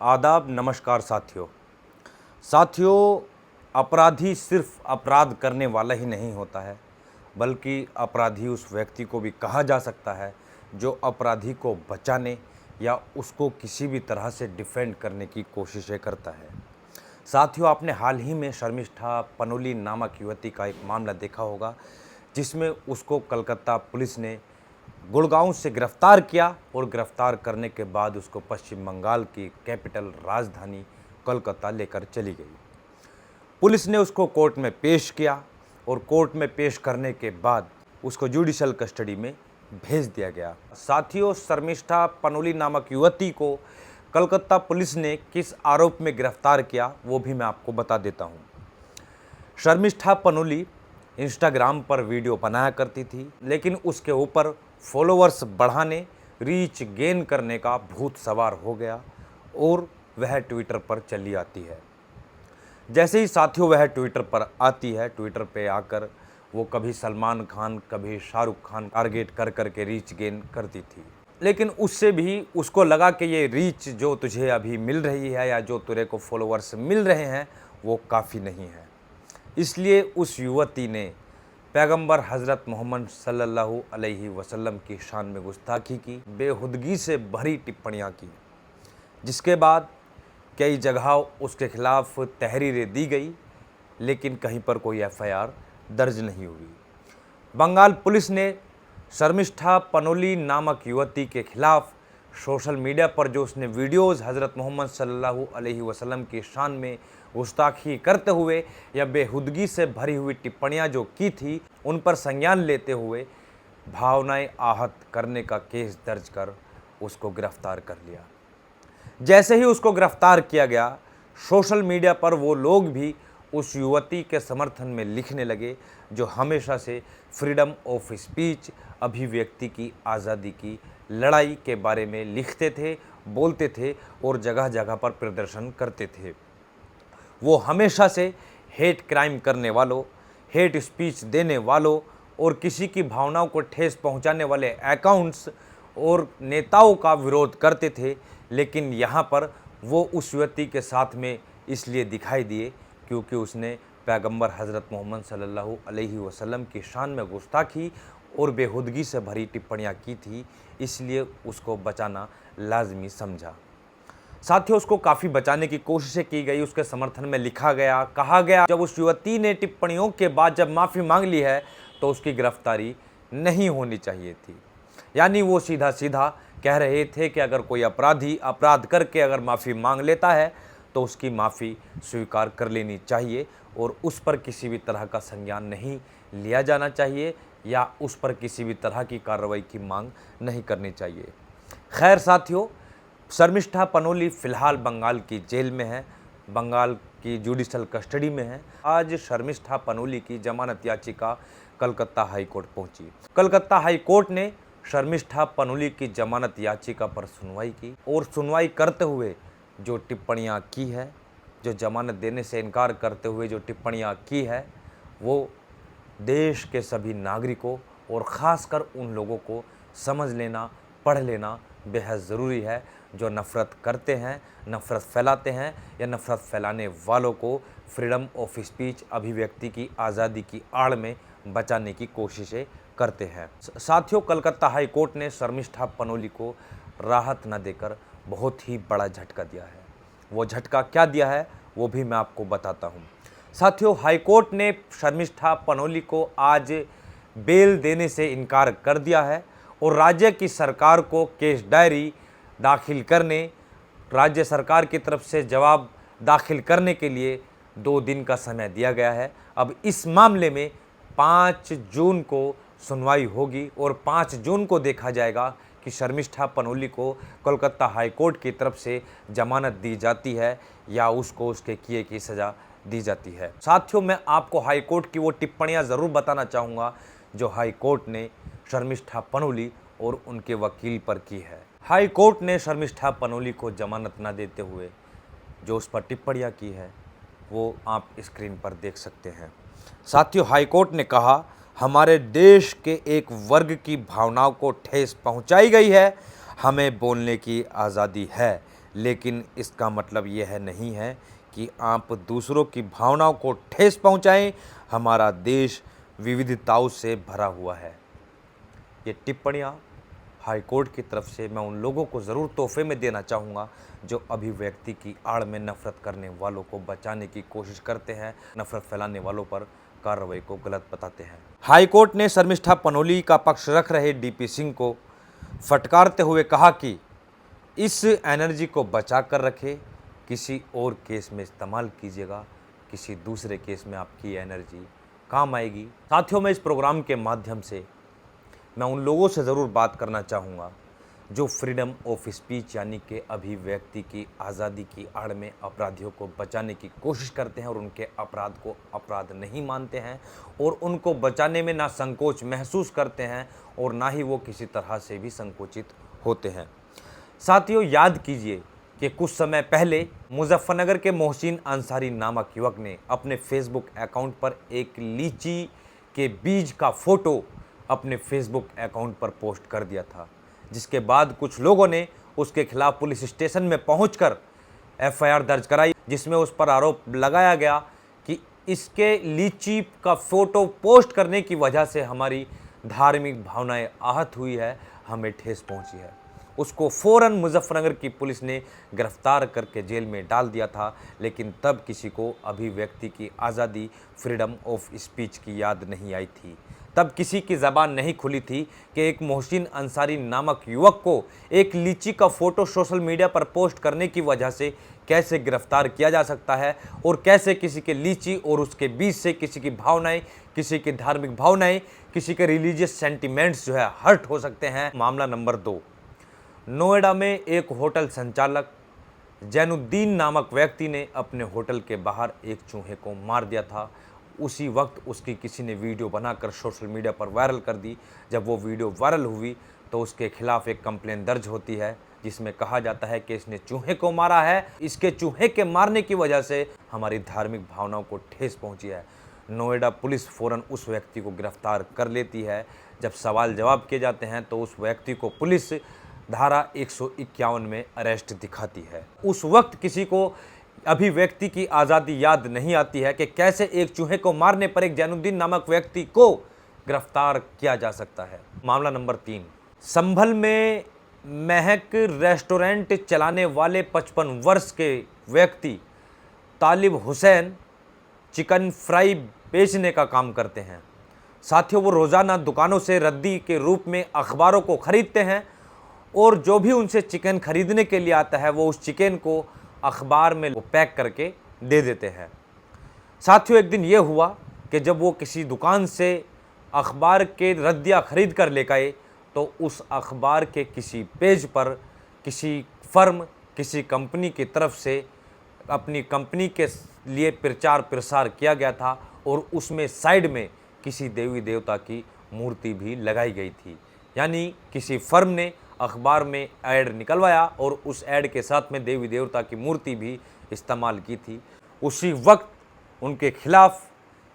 आदाब, नमस्कार साथियों। अपराधी सिर्फ अपराध करने वाला ही नहीं होता है, बल्कि अपराधी उस व्यक्ति को भी कहा जा सकता है जो अपराधी को बचाने या उसको किसी भी तरह से डिफेंड करने की कोशिशें करता है। साथियों, आपने हाल ही में शर्मिष्ठा पनोली नामक युवती का एक मामला देखा होगा, जिसमें उसको कलकत्ता पुलिस ने गुड़गांव से गिरफ्तार किया और गिरफ्तार करने के बाद उसको पश्चिम बंगाल की कैपिटल राजधानी कोलकाता लेकर चली गई। पुलिस ने उसको कोर्ट में पेश किया और कोर्ट में पेश करने के बाद उसको जुडिशल कस्टडी में भेज दिया गया। साथियों, शर्मिष्ठा पनोली नामक युवती को कलकत्ता पुलिस ने किस आरोप में गिरफ्तार किया वो भी मैं आपको बता देता हूँ। शर्मिष्ठा पनोली इंस्टाग्राम पर वीडियो बनाया करती थी, लेकिन उसके ऊपर फॉलोअर्स बढ़ाने, रीच गेन करने का भूत सवार हो गया और वह ट्विटर पर चली आती है। जैसे ही साथियों वह ट्विटर पर आती है, ट्विटर पे आकर वो कभी सलमान खान, कभी शाहरुख खान टारगेट कर करके रीच गेन करती थी। लेकिन उससे भी उसको लगा कि ये रीच जो तुझे अभी मिल रही है या जो तेरे को फॉलोअर्स मिल रहे हैं वो काफ़ी नहीं है। इसलिए उस युवती ने पैगंबर हज़रत मोहम्मद सल्लल्लाहु अलैहि वसल्लम की शान में गुस्ताखी की, बेहुदगी से भरी टिप्पणियाँ की, जिसके बाद कई जगह उसके खिलाफ तहरीरें दी गई, लेकिन कहीं पर कोई एफआईआर दर्ज नहीं हुई। बंगाल पुलिस ने शर्मिष्ठा पनोली नामक युवती के खिलाफ सोशल मीडिया पर जो उसने वीडियोज़ हज़रत मोहम्मद सल्लल्लाहु अलैहि वसल्लम की शान में गुस्ताखी करते हुए या बेहुदगी से भरी हुई टिप्पणियां जो की थी, उन पर संज्ञान लेते हुए भावनाएं आहत करने का केस दर्ज कर उसको गिरफ्तार कर लिया। जैसे ही उसको गिरफ्तार किया गया, सोशल मीडिया पर वो लोग भी उस युवती के समर्थन में लिखने लगे जो हमेशा से फ्रीडम ऑफ स्पीच, अभिव्यक्ति की आज़ादी की लड़ाई के बारे में लिखते थे, बोलते थे और जगह जगह पर प्रदर्शन करते थे। वो हमेशा से हेट क्राइम करने वालों, हेट स्पीच देने वालों और किसी की भावनाओं को ठेस पहुंचाने वाले अकाउंट्स और नेताओं का विरोध करते थे। लेकिन यहाँ पर वो उस युवती के साथ में इसलिए दिखाई दिए क्योंकि उसने पैगंबर हज़रत मोहम्मद सल्लल्लाहु अलैहि वसल्लम की शान में गुस्ताखी और बेहुदगी से भरी टिप्पणियाँ की थी, इसलिए उसको बचाना लाजमी समझा। साथियों, उसको काफ़ी बचाने की कोशिशें की गई, उसके समर्थन में लिखा गया, कहा गया जब उस युवती ने टिप्पणियों के बाद जब माफ़ी मांग ली है तो उसकी गिरफ्तारी नहीं होनी चाहिए थी। यानी वो सीधा सीधा कह रहे थे कि अगर कोई अपराधी अपराध करके अगर माफ़ी मांग लेता है तो उसकी माफ़ी स्वीकार कर लेनी चाहिए और उस पर किसी भी तरह का संज्ञान नहीं लिया जाना चाहिए या उस पर किसी भी तरह की कार्रवाई की मांग नहीं करनी चाहिए। खैर साथियों, शर्मिष्ठा पनोली फ़िलहाल बंगाल की जेल में है, बंगाल की जुडिशल कस्टडी में है। आज शर्मिष्ठा पनोली की जमानत याचिका कलकत्ता हाई कोर्ट पहुंची। कलकत्ता हाई कोर्ट ने शर्मिष्ठा पनोली की जमानत याचिका पर सुनवाई की और सुनवाई करते हुए जो टिप्पणियां की है, जो जमानत देने से इनकार करते हुए जो टिप्पणियां की है, वो देश के सभी नागरिकों और ख़ासकर उन लोगों को समझ लेना, पढ़ लेना बेहद ज़रूरी है जो नफ़रत करते हैं, नफ़रत फैलाते हैं या नफ़रत फैलाने वालों को फ्रीडम ऑफ स्पीच, अभिव्यक्ति की आज़ादी की आड़ में बचाने की कोशिशें करते हैं। साथियों, कलकत्ता हाई कोर्ट ने शर्मिष्ठा पनोली को राहत न देकर बहुत ही बड़ा झटका दिया है। वो झटका क्या दिया है वो भी मैं आपको बताता हूँ। साथियों, हाई कोर्ट ने शर्मिष्ठा पनोली को आज बेल देने से इनकार कर दिया है और राज्य की सरकार को केस डायरी दाखिल करने, राज्य सरकार की तरफ से जवाब दाखिल करने के लिए 2 दिन का समय दिया गया है। अब इस मामले में 5 जून को सुनवाई होगी और 5 जून को देखा जाएगा कि शर्मिष्ठा पनोली को कोलकाता हाई कोर्ट की तरफ से जमानत दी जाती है या उसको उसके किए की सज़ा दी जाती है। साथियों, मैं आपको हाई कोर्ट की वो टिप्पणियां ज़रूर बताना चाहूँगा जो हाई कोर्ट ने शर्मिष्ठा पनोली और उनके वकील पर की है। हाई कोर्ट ने शर्मिष्ठा पनोली को जमानत न देते हुए जो उस पर टिप्पणियां की है वो आप स्क्रीन पर देख सकते हैं। साथियों, हाई कोर्ट ने कहा, हमारे देश के एक वर्ग की भावनाओं को ठेस पहुंचाई गई है, हमें बोलने की आज़ादी है, लेकिन इसका मतलब यह नहीं है कि आप दूसरों की भावनाओं को ठेस पहुंचाएं। हमारा देश विविधताओं से भरा हुआ है। ये टिप्पणियाँ हाई कोर्ट की तरफ से मैं उन लोगों को ज़रूर तोहफे में देना चाहूँगा जो अभिव्यक्ति की आड़ में नफ़रत करने वालों को बचाने की कोशिश करते हैं, नफ़रत फैलाने वालों पर कार्रवाई को गलत बताते हैं। हाई कोर्ट ने शर्मिष्ठा पनोली का पक्ष रख रहे डीपी सिंह को फटकारते हुए कहा कि इस एनर्जी को बचा कर रखें, किसी और केस में इस्तेमाल कीजिएगा, किसी दूसरे केस में आपकी एनर्जी काम आएगी। साथियों, मैं इस प्रोग्राम के माध्यम से मैं उन लोगों से ज़रूर बात करना चाहूँगा जो फ्रीडम ऑफ स्पीच यानी कि अभिव्यक्ति की आज़ादी की आड़ में अपराधियों को बचाने की कोशिश करते हैं और उनके अपराध को अपराध नहीं मानते हैं और उनको बचाने में ना संकोच महसूस करते हैं और ना ही वो किसी तरह से भी संकोचित होते हैं। साथियों, याद कीजिए कि कुछ समय पहले मुजफ्फरनगर के मोहसिन अंसारी नामक युवक ने अपने फेसबुक अकाउंट पर एक लीची के बीज का फ़ोटो अपने फेसबुक अकाउंट पर पोस्ट कर दिया था, जिसके बाद कुछ लोगों ने उसके खिलाफ पुलिस स्टेशन में पहुंचकर एफआईआर दर्ज कराई, जिसमें उस पर आरोप लगाया गया कि इसके लीची का फ़ोटो पोस्ट करने की वजह से हमारी धार्मिक भावनाएं आहत हुई है, हमें ठेस पहुंची है। उसको फ़ौरन मुजफ्फरनगर की पुलिस ने गिरफ्तार करके जेल में डाल दिया था, लेकिन तब किसी को अभिव्यक्ति की आज़ादी, फ्रीडम ऑफ स्पीच की याद नहीं आई थी। तब किसी की ज़बान नहीं खुली थी कि एक मोहसिन अंसारी नामक युवक को एक लीची का फ़ोटो सोशल मीडिया पर पोस्ट करने की वजह से कैसे गिरफ्तार किया जा सकता है और कैसे किसी के लीची और उसके बीच से किसी की भावनाएं, किसी की धार्मिक भावनाएं, किसी के रिलीजियस सेंटिमेंट्स जो है हर्ट हो सकते हैं। मामला नंबर 2, नोएडा में एक होटल संचालक जैनुद्दीन नामक व्यक्ति ने अपने होटल के बाहर एक चूहे को मार दिया था। उसी वक्त उसकी किसी ने वीडियो बनाकर सोशल मीडिया पर वायरल कर दी। जब वो वीडियो वायरल हुई तो उसके खिलाफ एक कंप्लेन दर्ज होती है, जिसमें कहा जाता है कि इसने चूहे को मारा है, इसके चूहे के मारने की वजह से हमारी धार्मिक भावनाओं को ठेस पहुंची है। नोएडा पुलिस फ़ौरन उस व्यक्ति को गिरफ्तार कर लेती है। जब सवाल जवाब किए जाते हैं तो उस व्यक्ति को पुलिस धारा 151 में अरेस्ट दिखाती है। उस वक्त किसी को अभिव्यक्ति की आज़ादी याद नहीं आती है कि कैसे एक चूहे को मारने पर एक जैनुद्दीन नामक व्यक्ति को गिरफ्तार किया जा सकता है। मामला नंबर 3, संभल में महक रेस्टोरेंट चलाने वाले 55 वर्ष के व्यक्ति तालिब हुसैन चिकन फ्राई बेचने का काम करते हैं। साथियों, वो रोज़ाना दुकानों से रद्दी के रूप में अखबारों को खरीदते हैं और जो भी उनसे चिकन खरीदने के लिए आता है वो उस चिकन को अखबार में पैक करके दे देते हैं। साथियों, एक दिन ये हुआ कि जब वो किसी दुकान से अखबार के रद्दियाँ खरीद कर लेकर आए तो उस अखबार के किसी पेज पर किसी फर्म, किसी कंपनी की तरफ से अपनी कंपनी के लिए प्रचार प्रसार किया गया था और उसमें साइड में किसी देवी देवता की मूर्ति भी लगाई गई थी। यानी किसी फर्म ने अखबार में ऐड निकलवाया और उस ऐड के साथ में देवी देवता की मूर्ति भी इस्तेमाल की थी। उसी वक्त उनके खिलाफ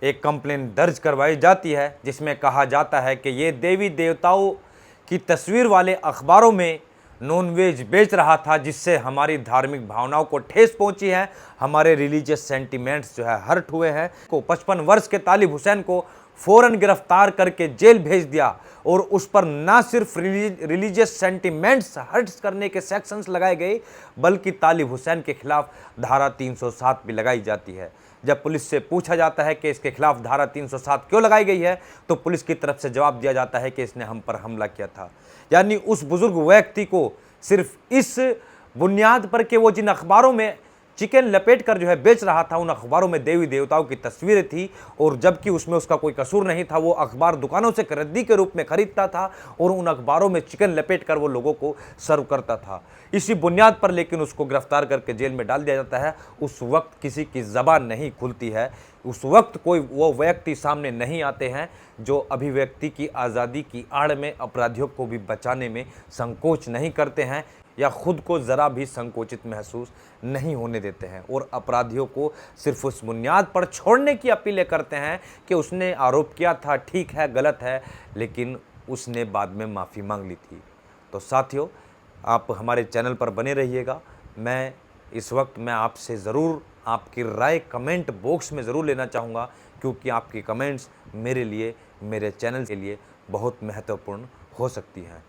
एक कंप्लेन दर्ज करवाई जाती है, जिसमें कहा जाता है कि ये देवी देवताओं की तस्वीर वाले अखबारों में नॉनवेज बेच रहा था, जिससे हमारी धार्मिक भावनाओं को ठेस पहुंची है, हमारे रिलीजियस सेंटिमेंट्स जो है हर्ट हुए हैं। को 55 वर्ष के तालिब हुसैन को फ़ौरन गिरफ्तार करके जेल भेज दिया और उस पर ना सिर्फ रिलीजियस सेंटिमेंट्स हर्ट करने के सेक्शंस लगाए गए, बल्कि तालिब हुसैन के खिलाफ धारा 307 भी लगाई जाती है। जब पुलिस से पूछा जाता है कि इसके खिलाफ धारा 307 क्यों लगाई गई है, तो पुलिस की तरफ से जवाब दिया जाता है कि इसने हम पर हमला किया था। यानी उस बुजुर्ग व्यक्ति को सिर्फ इस बुनियाद पर कि वो जिन अखबारों में चिकन लपेट कर जो है बेच रहा था, उन अखबारों में देवी देवताओं की तस्वीरें थी और जबकि उसमें उसका कोई कसूर नहीं था। वो अखबार दुकानों से रद्दी के रूप में खरीदता था और उन अखबारों में चिकन लपेट कर वो लोगों को सर्व करता था। इसी बुनियाद पर लेकिन उसको गिरफ्तार करके जेल में डाल दिया जाता है। उस वक्त किसी की ज़बान नहीं खुलती है, उस वक्त कोई वो व्यक्ति सामने नहीं आते हैं जो अभिव्यक्ति की आज़ादी की आड़ में अपराधियों को भी बचाने में संकोच नहीं करते हैं या खुद को ज़रा भी संकोचित महसूस नहीं होने देते हैं और अपराधियों को सिर्फ उस बुनियाद पर छोड़ने की अपीलें करते हैं कि उसने आरोप किया था, ठीक है, गलत है, लेकिन उसने बाद में माफ़ी मांग ली थी। तो साथियों, आप हमारे चैनल पर बने रहिएगा। मैं इस वक्त मैं आपसे ज़रूर आपकी राय कमेंट बॉक्स में ज़रूर लेना चाहूँगा, क्योंकि आपकी कमेंट्स मेरे लिए, मेरे चैनल के लिए बहुत महत्वपूर्ण हो सकती हैं।